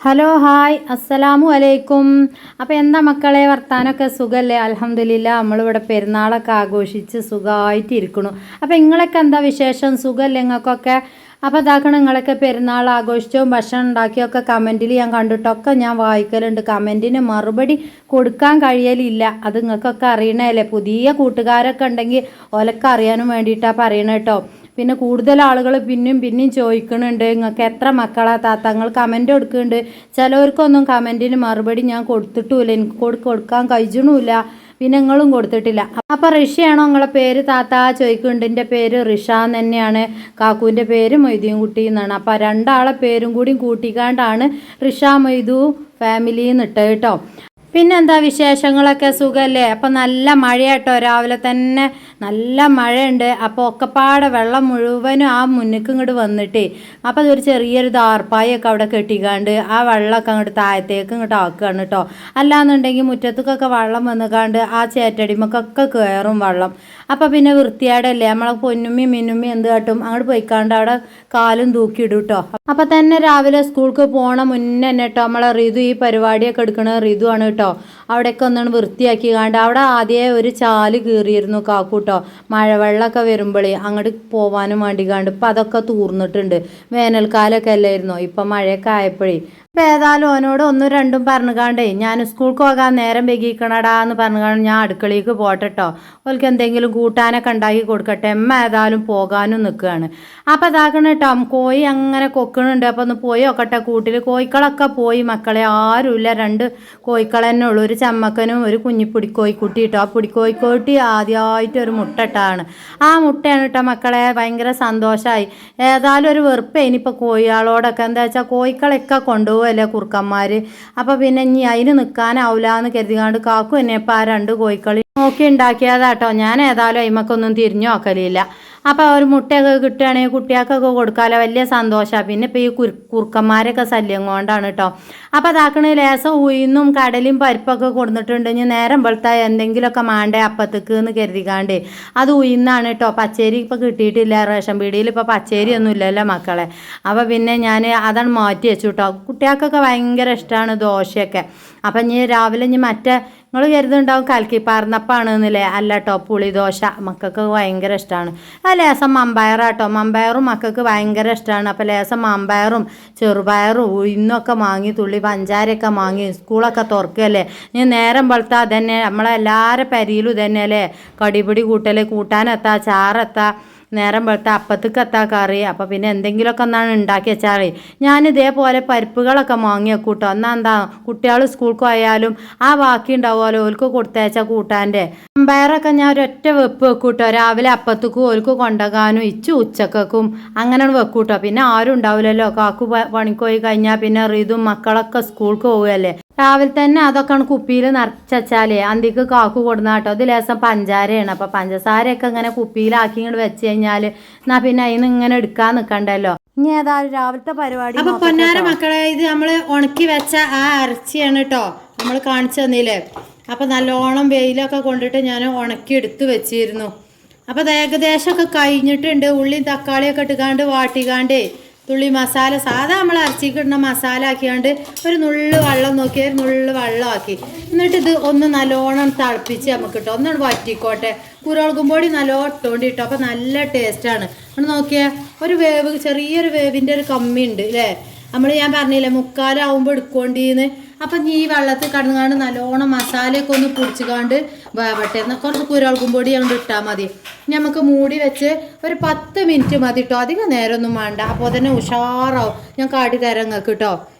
Hello hi അസ്സലാമു അലൈക്കും. അപ്പോൾ എന്താ മക്കളെ വർത്താനൊക്കെ സുഖമല്ലേ? അൽഹംദുലില്ലാ നമ്മളിവിടെ പെരുന്നാളൊക്കെ ആഘോഷിച്ച് സുഖമായിട്ടിരിക്കണു. അപ്പോൾ നിങ്ങളൊക്കെ എന്താ വിശേഷം? സുഖമല്ലേ നിങ്ങൾക്കൊക്കെ? അപ്പോൾ ഇതാക്കണം നിങ്ങളൊക്കെ പെരുന്നാൾ ആഘോഷിച്ചോ ഭക്ഷണം ഉണ്ടാക്കിയൊക്കെ കമൻറ്റിൽ ഞാൻ കണ്ടിട്ടൊക്കെ ഞാൻ വായിക്കലുണ്ട്. കമൻറ്റിന് മറുപടി കൊടുക്കാൻ കഴിയലില്ല. അത് നിങ്ങൾക്കൊക്കെ അറിയണല്ലേ. പുതിയ കൂട്ടുകാരൊക്കെ ഉണ്ടെങ്കിൽ ഓലൊക്കെ അറിയാനും വേണ്ടിയിട്ടാണ് പറയണത് കേട്ടോ. പിന്നെ കൂടുതൽ ആളുകൾ പിന്നെയും ചോദിക്കുന്നുണ്ട് നിങ്ങൾക്ക് എത്ര മക്കളാ താത്തങ്ങൾ കമൻറ്റ് കൊടുക്കുന്നുണ്ട്. ചിലവർക്കൊന്നും കമൻറ്റിന് മറുപടി ഞാൻ കൊടുത്തിട്ടുമില്ല, എനിക്ക് കൊടുക്കാൻ കഴിയണമില്ല. പിന്നെ നിങ്ങളും കൊടുത്തിട്ടില്ല. അപ്പോൾ ഋഷിയാണോ നിങ്ങളെ പേര് താത്ത ചോദിക്കുന്നുണ്ട്. എൻ്റെ പേര് റിഷ തന്നെയാണ്. കാക്കുവിൻ്റെ പേര് മൊയ്തീൻ കുട്ടി എന്നാണ്. അപ്പോൾ രണ്ടാളെ പേരും കൂടി കൂട്ടിക്കാണ്ടാണ് റിഷ മൊയ്തു ഫാമിലി എന്നിട്ട് കേട്ടോ. പിന്നെന്താ വിശേഷങ്ങളൊക്കെ സുഖമല്ലേ? അപ്പം നല്ല മഴയാട്ടോ, രാവിലെ തന്നെ നല്ല മഴയുണ്ട്. അപ്പോൾ ഒക്കെപ്പാടെ വെള്ളം മുഴുവനും ആ മുന്നിക്ക് ഇങ്ങോട്ട് വന്നിട്ടേ അപ്പോൾ അതൊരു ചെറിയൊരു ദാർപ്പായൊക്കെ അവിടെ കെട്ടിക്കാണ്ട് ആ വെള്ളമൊക്കെ അങ്ങോട്ട് താഴത്തേക്ക് ഇങ്ങോട്ട് ആക്കുകയാണ് കേട്ടോ. അല്ലാന്നുണ്ടെങ്കിൽ മുറ്റത്തേക്കൊക്കെ വെള്ളം വന്നുകാണ്ട് ആ ചേറ്റടിമക്കൊക്കെ കയറും വെള്ളം. അപ്പോൾ പിന്നെ വൃത്തിയാടല്ലേ നമ്മളെ പൊന്നുമ്മി മിന്നുമ്മി എന്ത് കാട്ടും അങ്ങോട്ട് പോയിക്കാണ്ട് അവിടെ കാലും തൂക്കിയിടും കേട്ടോ. അപ്പോൾ തന്നെ രാവിലെ സ്കൂൾക്ക് പോണ മുന്നേ തന്നെ കേട്ടോ നമ്മളെ റിതു ഈ പരിപാടിയൊക്കെ എടുക്കണ റിതു ആണ് കേട്ടോ. അവിടെയൊക്കെ ഒന്നാണ് വൃത്തിയാക്കി കാണ്ട് അവിടെ ആദ്യമേ ഒരു ചാല് കീറിയിരുന്നു കാക്കൂട്ടോ. മഴവെള്ളമൊക്കെ വരുമ്പോഴേ അങ്ങോട്ട് പോവാനും വേണ്ടി കാണ്ട് ഇപ്പം അതൊക്കെ തൂർന്നിട്ടുണ്ട്. വേനൽക്കാലമൊക്കെ അല്ലായിരുന്നോ, ഇപ്പം മഴയൊക്കെ ആയപ്പോഴേ. അപ്പം ഏതായാലും ഓനോട് ഒന്നും രണ്ടും പറഞ്ഞുകാണ്ടേ ഞാൻ സ്കൂൾക്ക് പോകാൻ നേരം വൈകിക്കണടാ എന്ന് പറഞ്ഞുകാണ്ട് ഞാൻ അടുക്കളയ്ക്ക് പോട്ടെട്ടോ, ഓൾക്ക് എന്തെങ്കിലും കൂട്ടാനൊക്കെ ഉണ്ടാക്കി കൊടുക്കട്ടെ. എമ്മ ഏതായാലും പോകാനും നിൽക്കുകയാണ്. അപ്പം അതാക്കണ കേട്ടോ കോഴി അങ്ങനെ കൊക്കണുണ്ട്. അപ്പോൾ ഒന്ന് പോയി നോക്കട്ടെ കൂട്ടിൽ. കോഴിക്കളൊക്കെ പോയി മക്കളെ, ആരുമില്ല. 2 കോഴിക്കൾ തന്നെ ഉള്ളൂ, ഒരു ചമ്മക്കനും ഒരു കുഞ്ഞിപ്പൊടിക്കോഴിക്കുട്ടി കേട്ടോ. ആ പൊടിക്കോഴിക്കോട്ടി ആദ്യമായിട്ട് ഒരു മുട്ട ഇട്ടാണ്. ആ മുട്ടയാണ് കേട്ടോ മക്കളെ, ഭയങ്കര സന്തോഷമായി. ഏതായാലും ഒരു വെറുപ്പ് ഇനിയിപ്പോൾ കോഴികളോടൊക്കെ. എന്താ വെച്ചാൽ കോഴിക്കളൊക്കെ കൊണ്ടുപോകും അല്ലേ കുറുക്കന്മാർ. അപ്പോൾ പിന്നെ ഇനി അതിന് നിൽക്കാനാവില്ല എന്ന് കരുതിക്കാണ്ട് കാക്കു എന്നെ ഇപ്പോൾ ആ 2 കോഴിക്കളി നോക്കി ഉണ്ടാക്കിയതാട്ടോ. ഞാൻ ഏതായാലും അയിമക്കൊന്നും തിരിഞ്ഞു നോക്കലില്ല. അപ്പോൾ ഒരു മുട്ടയൊക്കെ കിട്ടുകയാണെങ്കിൽ കുട്ടികൾക്കൊക്കെ കൊടുക്കാമല്ലോ, വലിയ സന്തോഷമാണ്. പിന്നെ ഇപ്പോൾ ഈ കുറുക്കന്മാരൊക്കെ ശല്യം കൊണ്ടാണ് കേട്ടോ. അപ്പോൾ അതാക്കണ ലേസം ഉഴുന്നും കടലും പരിപ്പൊക്കെ കൊടുത്തിട്ടുണ്ട്. ഇനി നേരം വെളുത്താൽ എന്തെങ്കിലുമൊക്കെ മാണ്ടേ അപ്പത്തേക്ക് എന്ന് കരുതിക്കാണ്ട് അത് ഉഴുന്നാണ് കേട്ടോ. പച്ചരി ഇപ്പോൾ കിട്ടിയിട്ടില്ല, റേഷൻ പീടിയിൽ ഇപ്പോൾ പച്ചരി ഒന്നും ഇല്ലല്ലോ മക്കളെ. അപ്പോൾ പിന്നെ ഞാൻ അതാണ് മാറ്റി വെച്ചു കേട്ടോ. കുട്ടികൾക്കൊക്കെ ഭയങ്കര ഇഷ്ടമാണ് ദോശയൊക്കെ. അപ്പം ഇനി രാവിലെ ഇനി മറ്റേ നിങ്ങൾ കരുതുണ്ടാവും കലക്കി പാർന്നപ്പാണ് എന്നല്ലേ, അല്ല കേട്ടോ പുളിദോശ മക്കൾക്ക് ഭയങ്കര ഇഷ്ടമാണ്. ആ ലേസം മമ്പയറാട്ടോ, മമ്പയറും മക്കൾക്ക് ഭയങ്കര ഇഷ്ടമാണ്. അപ്പോൾ ലേസം മമ്പയറും ചെറുപയറും ഉഴുന്നൊക്കെ വാങ്ങി തുള്ളി പഞ്ചാരയൊക്കെ വാങ്ങി. സ്കൂളൊക്കെ തുറക്കുകയല്ലേ, ഇനി നേരം വെളുത്താൽ അതന്നെ നമ്മളെല്ലാവരുടെ പരിയിലും ഇതന്നെ അല്ലേ, കടിപിടി കൂട്ടൽ, കൂട്ടാനെത്താ ചാറെത്താ, നേരം വെളുത്ത അപ്പത്തേക്ക് എത്താ കറി. അപ്പോൾ പിന്നെ എന്തെങ്കിലുമൊക്കെ ഒന്നാണ് ഉണ്ടാക്കി വെച്ചാൽ ഞാൻ ഇതേപോലെ പരിപ്പുകളൊക്കെ വാങ്ങി വെക്കും കേട്ടോ. എന്നാൽ എന്താ കുട്ടികൾ സ്കൂൾക്ക് പോയാലും ആ ബാക്കി ഉണ്ടാവുമല്ലോ ഓൽക്ക് കൊടുത്തയച്ച കൂട്ടാൻ്റെ അമ്പയറൊക്കെ ഞാൻ ഒരൊറ്റ വെപ്പ് വെക്കും കേട്ടോ. രാവിലെ അപ്പത്തേക്കും ഓൽക്ക് കൊണ്ടുപോകാനും ഉച്ചക്കും അങ്ങനെ വെക്കും കേട്ടോ. പിന്നെ ആരും ഉണ്ടാവില്ലല്ലോ, കാക്കു പണിക്ക് പോയി കഴിഞ്ഞാൽ പിന്നെ റിതും മക്കളൊക്കെ സ്കൂൾക്ക് പോവുകയല്ലേ. രാവിലെ തന്നെ അതൊക്കെ കുപ്പിയിൽ നിറച്ചാലേ അന്തിക്ക് കാക്കു കൊടുന്ന കേട്ടോ. ഇത് ലേസം പഞ്ചാരയാണ്. അപ്പോൾ പഞ്ചസാരയൊക്കെ ഇങ്ങനെ കുപ്പിയിലാക്കി ഇങ്ങോട്ട് വെച്ച് കഴിഞ്ഞാൽ എന്നാൽ പിന്നെ അതിന് ഇങ്ങനെ എടുക്കാൻ നിൽക്കണ്ടല്ലോ. ഇനി ഏതായാലും രാവിലത്തെ പരിപാടി. അപ്പോൾ പൊന്നാര മക്കളെ, ഇത് നമ്മൾ ഉണക്കി വെച്ച ആ ഇറച്ചിയാണ് കേട്ടോ നമ്മൾ കാണിച്ചു തന്നില്ലേ. അപ്പോൾ നല്ലോണം വെയിലൊക്കെ കൊണ്ടിട്ട് ഞാൻ ഉണക്കി എടുത്ത് വെച്ചിരുന്നു. അപ്പോൾ അത് ഏകദേശമൊക്കെ കഴിഞ്ഞിട്ടുണ്ട്. ഉള്ളിയും തക്കാളിയൊക്കെ ഇട്ടുകാണ്ട് വാട്ടിക്കാണ്ടേ തുള്ളി മസാല സാധാ നമ്മൾ ഇറച്ചിക്കിടുന്ന മസാല ആക്കിയാണ്ട് ഒരു നുള്ളു വെള്ളം നോക്കി ഒരു നുള്ളു വെള്ളമാക്കി എന്നിട്ട് ഇത് ഒന്ന് നല്ലോണം തിളപ്പിച്ച് നമുക്ക് കിട്ടും. ഒന്നുകൊണ്ട് വറ്റിക്കോട്ടെ. കുരുമുളകും പൊടി നല്ലോണം ഇട്ടുകൊണ്ട് കിട്ടും. അപ്പോൾ നല്ല ടേസ്റ്റാണ്. ഒന്ന് നോക്കിയാൽ ഒരു വേവ്, ചെറിയൊരു വേവിൻ്റെ ഒരു കമ്മി ഉണ്ട് അല്ലേ. ഞാൻ പറഞ്ഞില്ലേ മുക്കാലാവുമ്പോൾ എടുക്കൊണ്ടിന്ന്. അപ്പം ഈ വെള്ളത്തിൽ കടന്നുകാണ്ട് നല്ലോണം മസാലയൊക്കെ ഒന്ന് പൊടിച്ചുകാണ്ട് വേവട്ടെ. കുറച്ച് കുരുമുളകും പൊടി അങ്ങോട്ട് ഇട്ടാൽ മതി. നമുക്ക് മൂടി വെച്ച് ഒരു 10 മിനിറ്റ് മതി കേട്ടോ, അധികം നേരമൊന്നും വേണ്ട. അപ്പോൾ തന്നെ ഉഷാറാവും. ഞാൻ കാട്ടി തരാം നിങ്ങൾക്ക് കേട്ടോ.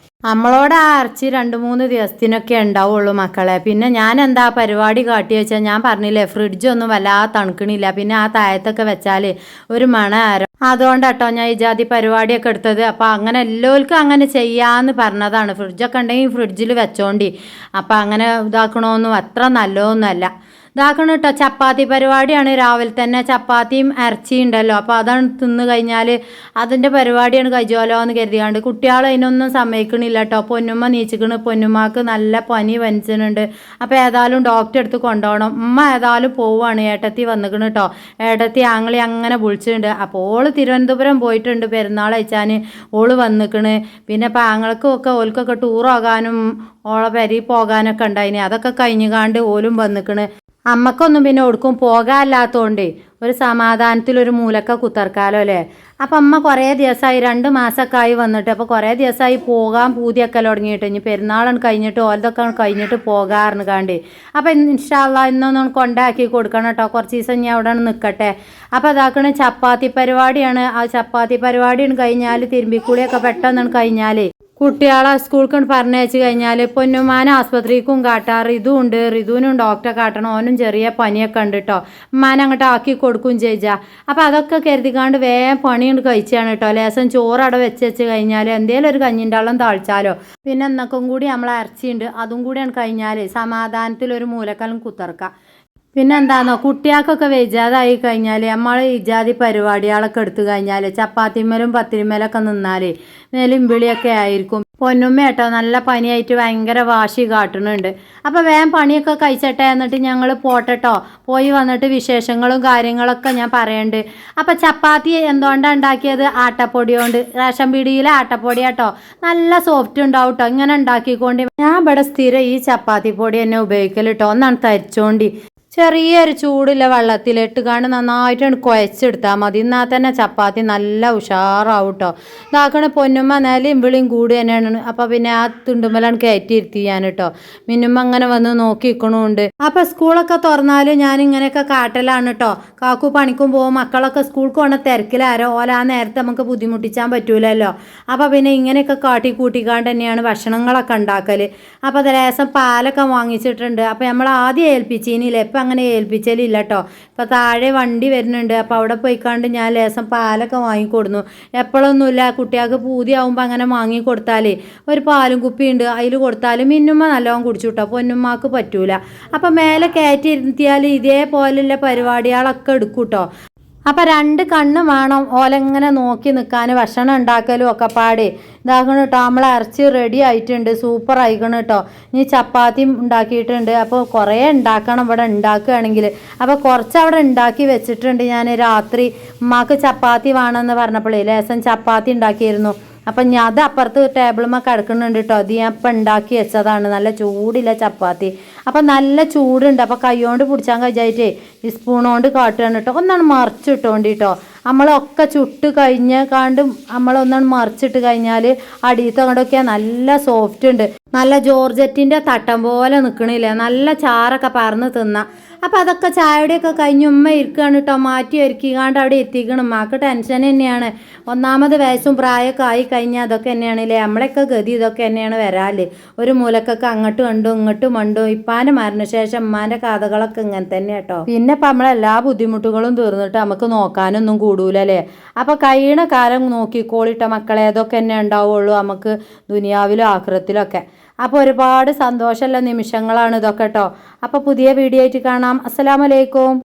നമ്മളോട് ആ ഇറച്ചി 2-3 ദിവസത്തിനൊക്കെ ഉണ്ടാവുള്ളൂ മക്കളെ. പിന്നെ ഞാൻ എന്താ പരിപാടി കാട്ടി വെച്ചാൽ ഞാൻ പറഞ്ഞില്ലേ ഫ്രിഡ്ജൊന്നും വല്ലാതെ തണുക്കണില്ല. പിന്നെ ആ താഴത്തൊക്കെ വെച്ചാൽ ഒരു മണം. അതുകൊണ്ടാട്ടോ ഞാൻ ഈ ജാതി പരിപാടിയൊക്കെ എടുത്തത്. അപ്പോൾ അങ്ങനെ എല്ലാവർക്കും അങ്ങനെ ചെയ്യാമെന്ന് പറഞ്ഞതാണ്. ഫ്രിഡ്ജൊക്കെ ഉണ്ടെങ്കിൽ ഫ്രിഡ്ജിൽ വെച്ചോണ്ടി. അപ്പോൾ അങ്ങനെ ഇതാക്കണമെന്നും അത്ര നല്ലതൊന്നുമല്ല. ഇതാക്കണം കേട്ടോ, ചപ്പാത്തി പരിപാടിയാണ്. രാവിലെ തന്നെ ചപ്പാത്തിയും ഇറച്ചിയും ഉണ്ടല്ലോ, അപ്പോൾ അതാണ് തിന്ന് കഴിഞ്ഞാൽ അതിൻ്റെ പരിപാടിയാണ് കഴിച്ചോലോ എന്ന് കരുതിയാണ്ട്. കുട്ടികൾ അതിനൊന്നും സമ്മതിക്കണില്ല കേട്ടോ. പൊന്നുമ്മ നീച്ചിക്കണ്, പൊന്നുമ്മക്ക് നല്ല പനി വനിച്ചിട്ടുണ്ട്. അപ്പോൾ ഏതായാലും ഡോക്ടറെ അടുത്ത് കൊണ്ടുപോകണം. ഉമ്മ ഏതായാലും പോവുകയാണ്. ഏട്ടത്തി വന്നിക്കണ് കേട്ടോ. ഏട്ടത്തി ആങ്ങളി അങ്ങനെ വിളിച്ചിട്ടുണ്ട്. അപ്പോൾ ഓള് തിരുവനന്തപുരം പോയിട്ടുണ്ട് പെരുന്നാൾ അയച്ചാൻ. ഓള് വന്നിക്കണ്. പിന്നെ ഇപ്പോൾ ആങ്ങൾക്കും ഒക്കെ ഓൽക്കൊക്കെ ടൂറാകാനും ഓളെ പെരി പോകാനൊക്കെ ഉണ്ടായിന്. അതൊക്കെ കഴിഞ്ഞുകാണ്ട് ഓലും വന്നിക്കണ്. അമ്മക്കൊന്നും പിന്നെ ഒടുക്കും പോകാല്ലാത്തതുകൊണ്ട് ഒരു സമാധാനത്തിലൊരു മൂലക്ക കുത്തർക്കാലോ അല്ലേ. അപ്പം അമ്മ കുറേ ദിവസമായി 2 മാസമൊക്കെ ആയി വന്നിട്ട്. അപ്പോൾ കുറേ ദിവസമായി പോകാൻ പൂതിയൊക്കെ തുടങ്ങിയിട്ട്. ഇനി പെരുന്നാളാണ് കഴിഞ്ഞിട്ട് ഓലതൊക്കെ കഴിഞ്ഞിട്ട് പോകാറുണ്ട് കാണ്ട്. അപ്പോൾ ഇൻഷാ അല്ലാഹ് ഇന്നൊന്നും കൊണ്ടാക്കി കൊടുക്കണം കേട്ടോ. കുറച്ച് ദിവസം ഞാൻ അവിടെ നിൽക്കട്ടെ. അപ്പോൾ അതാക്കണ ചപ്പാത്തി പരിപാടിയാണ്. ആ ചപ്പാത്തി പരിപാടിയാണ് കഴിഞ്ഞാൽ തിരുമ്പിക്കുളിയൊക്കെ പെട്ടെന്നാണ് കഴിഞ്ഞാൽ കുട്ടികളെ സ്കൂൾക്ക് പറഞ്ഞയച്ച് കഴിഞ്ഞാൽ പൊന്നുമാനെ ആസ്പത്രിക്കും കാട്ടാറ്. ഇതും ഉണ്ട്, ഋതുവിനും ഡോക്ടറെ കാട്ടണം. ഓനും ചെറിയ പനിയൊക്കെ ഉണ്ട് കേട്ടോ. ഉമ്മാനെ അങ്ങോട്ട് ആക്കി കൊടുക്കും ചെയ്യിച്ചാൽ. അപ്പോൾ അതൊക്കെ കരുതിക്കാണ്ട് വേഗം പണിയുണ്ട് കഴിച്ചാണ് കേട്ടോ. ലേസം ചോറ് അവിടെ വെച്ച് കഴിഞ്ഞാൽ എന്തേലും ഒരു കഞ്ഞിൻ്റെ വെള്ളം താഴ്ച്ചാലോ. പിന്നെ എന്നൊക്കെ കൂടി നമ്മളെ ഇറച്ചിയുണ്ട്, അതും കൂടിയാണ് കഴിഞ്ഞാൽ സമാധാനത്തിലൊരു മൂലക്കാലം കുത്തിറക്കാം. പിന്നെ എന്താണെന്നോ, കുട്ടികൾക്കൊക്കെ വെജാതായി കഴിഞ്ഞാൽ നമ്മൾ ഇജാതി പരിപാടികളൊക്കെ എടുത്തു കഴിഞ്ഞാൽ ചപ്പാത്തിമേലും പത്തിരിമേലൊക്കെ നിന്നാൽ മേലും വിളിയൊക്കെ ആയിരിക്കും. പൊന്നുമ്മ കേട്ടോ നല്ല പനിയായിട്ട് ഭയങ്കര വാശി കാട്ടുന്നുണ്ട്. അപ്പോൾ വേഗം പണിയൊക്കെ കഴിച്ചട്ടെ, എന്നിട്ട് ഞങ്ങൾ പോട്ടെട്ടോ. പോയി വന്നിട്ട് വിശേഷങ്ങളും കാര്യങ്ങളൊക്കെ ഞാൻ പറയുന്നുണ്ട്. അപ്പോൾ ചപ്പാത്തി എന്തുകൊണ്ടാണ് ഉണ്ടാക്കിയത്? ആട്ടപ്പൊടി കൊണ്ട്, റേഷൻ പീടിയിലെ ആട്ടപ്പൊടി കേട്ടോ. നല്ല സോഫ്റ്റ് ഉണ്ടാവും കേട്ടോ. ഇങ്ങനെ ഉണ്ടാക്കിക്കൊണ്ട് ഞാൻ ഇവിടെ സ്ഥിരം ഈ ചപ്പാത്തി പൊടി തന്നെ ഉപയോഗിക്കൽ കേട്ടോ. ഒന്നാണ് തരിച്ചോണ്ടി ചെറിയൊരു ചൂടുള്ള വെള്ളത്തിലിട്ട് കാണ്ട് നന്നായിട്ടാണ് കുഴച്ചെടുത്താൽ മതി. എന്നാൽ തന്നെ ചപ്പാത്തി നല്ല ഉഷാറാവും കേട്ടോ. ഇതാക്കണ പൊന്നുമ്മ നിലയും വിളിയും കൂടി തന്നെയാണ്. അപ്പോൾ പിന്നെ ആ തുണ്ടുമ്മലാണ് കയറ്റിയിരുത്തി ഞാൻ കേട്ടോ. മിന്നുമ്മ അങ്ങനെ വന്ന് നോക്കി നിൽക്കണമുണ്ട്. അപ്പോൾ സ്കൂളൊക്കെ തുറന്നാൽ ഞാൻ ഇങ്ങനെയൊക്കെ കാട്ടലാണ് കേട്ടോ. കാക്കു പണിക്കും പോകും, മക്കളൊക്കെ സ്കൂൾക്ക് പോകണ തിരക്കിലാരോ ഓല ആ നേരത്തെ നമുക്ക് ബുദ്ധിമുട്ടിച്ചാൻ പറ്റൂലല്ലോ. അപ്പോൾ പിന്നെ ഇങ്ങനെയൊക്കെ കാട്ടി കൂട്ടിക്കാണ്ട് തന്നെയാണ് ഭക്ഷണങ്ങളൊക്കെ ഉണ്ടാക്കൽ. അപ്പോൾ അത് ലേസം പാലൊക്കെ വാങ്ങിച്ചിട്ടുണ്ട്. അപ്പോൾ നമ്മൾ ആദ്യം ഏൽപ്പിച്ചിനില്ലേ, ഇപ്പം അങ്ങനെ ഏൽപ്പിച്ചലില്ല കേട്ടോ. ഇപ്പോൾ താഴെ വണ്ടി വരുന്നുണ്ട്. അപ്പോൾ അവിടെ പോയിക്കാണ്ട് ഞാൻ ലേസം പാലൊക്കെ വാങ്ങിക്കൊടുന്നു. എപ്പോഴൊന്നുമില്ല, കുട്ടികൾക്ക് പൂതിയാവുമ്പോൾ അങ്ങനെ വാങ്ങിക്കൊടുത്താൽ ഒരു പാലും കുപ്പിയുണ്ട്, അതിൽ കൊടുത്താൽ മിന്നുമ്മ നല്ലോണം കുടിച്ചു കേട്ടോ. പൊന്നുമ്മക്ക് പറ്റൂല. അപ്പം മേലെ കയറ്റി ഇരുത്തിയാൽ ഇതേപോലെയുള്ള പരിപാടികളൊക്കെ എടുക്കും കേട്ടോ. അപ്പം 2 കണ്ണ് വേണം ഓലെങ്ങനെ നോക്കി നിൽക്കാൻ. ഭക്ഷണം ഉണ്ടാക്കലും ഒക്കെ പാടെ ഇതാക്കണം കേട്ടോ. നമ്മളെ ഇറച്ചി റെഡി ആയിട്ടുണ്ട്, സൂപ്പർ ആയിക്കണം കേട്ടോ. ഇനി ചപ്പാത്തിയും ഉണ്ടാക്കിയിട്ടുണ്ട്. അപ്പോൾ കുറേ ഉണ്ടാക്കണം ഇവിടെ ഉണ്ടാക്കുകയാണെങ്കിൽ. അപ്പോൾ കുറച്ച് അവിടെ ഉണ്ടാക്കി വെച്ചിട്ടുണ്ട് ഞാൻ. രാത്രി ഉമ്മാക്ക് ചപ്പാത്തി വേണമെന്ന് പറഞ്ഞപ്പോഴേ ലേസം ചപ്പാത്തി ഉണ്ടാക്കിയിരുന്നു. അപ്പം ഞാൻ അത് അപ്പുറത്ത് ടേബിളുമ്മ കിടക്കുന്നുണ്ട് കേട്ടോ. അത് ഞാൻ ഇപ്പം ഉണ്ടാക്കി വെച്ചതാണ്. നല്ല ചൂടില്ല ചപ്പാത്തി. അപ്പം നല്ല ചൂടുണ്ട്. അപ്പോൾ കൈകൊണ്ട് പിടിച്ചാൽ കഴിച്ചായിട്ടേ ഈ സ്പൂൺ കൊണ്ട് കാട്ടുകയാണ് കേട്ടോ. ഒന്നാണ് മറിച്ചിട്ടോണ്ടി കേട്ടോ. നമ്മളൊക്കെ ചുട്ട് കഴിഞ്ഞാണ്ടും നമ്മളൊന്നാണ് മറിച്ചിട്ട് കഴിഞ്ഞാൽ അടിയത്തെ അങ്ങോട്ടൊക്കെ നല്ല സോഫ്റ്റ് ഉണ്ട്. നല്ല ജോർജറ്റിൻ്റെ തട്ടം പോലെ നിൽക്കണില്ലേ, നല്ല ചാറൊക്കെ പറന്ന് തിന്നാം. അപ്പോൾ അതൊക്കെ ചായയുടെയൊക്കെ കഴിഞ്ഞ് ഉമ്മ ഇരിക്കുകയാണ് കേട്ടോ. മാറ്റി ഒരുക്കിക്കാണ്ട് അവിടെ എത്തിക്കണം. ഉമ്മാക്ക് ടെൻഷൻ തന്നെയാണ്. ഒന്നാമത് വയസ്സും പ്രായമൊക്കെ ആയി കഴിഞ്ഞാൽ അതൊക്കെ തന്നെയാണല്ലേ നമ്മളെയൊക്കെ ഗതി. ഇതൊക്കെ തന്നെയാണ് വരാല്. ഒരു മൂലക്കൊക്കെ അങ്ങോട്ട് കണ്ടു ഇങ്ങോട്ട് മണ്ടു. ഇപ്പാൻ്റെ മരണശേഷം ഉമ്മാൻ്റെ കഥകളൊക്കെ ഇങ്ങനെ തന്നെ കേട്ടോ. പിന്നെ ഇപ്പം നമ്മളെല്ലാ ബുദ്ധിമുട്ടുകളും തീർന്നിട്ട് നമുക്ക് നോക്കാനൊന്നും കൂടൂലല്ലേ. അപ്പോൾ കഴിയണ കാലം നോക്കിക്കോളിട്ട മക്കളെ. അതൊക്കെ തന്നെ ഉണ്ടാവുള്ളൂ നമുക്ക് ദുനിയാവിലും ആഖിറത്തിലൊക്കെ. അപ്പോൾ ഒരുപാട് സന്തോഷമുള്ള നിമിഷങ്ങളാണ് ഇതൊക്കെ കേട്ടോ. അപ്പോൾ പുതിയ വീഡിയോ ആയിട്ട് കാണാം. അസ്സലാമു അലൈക്കും.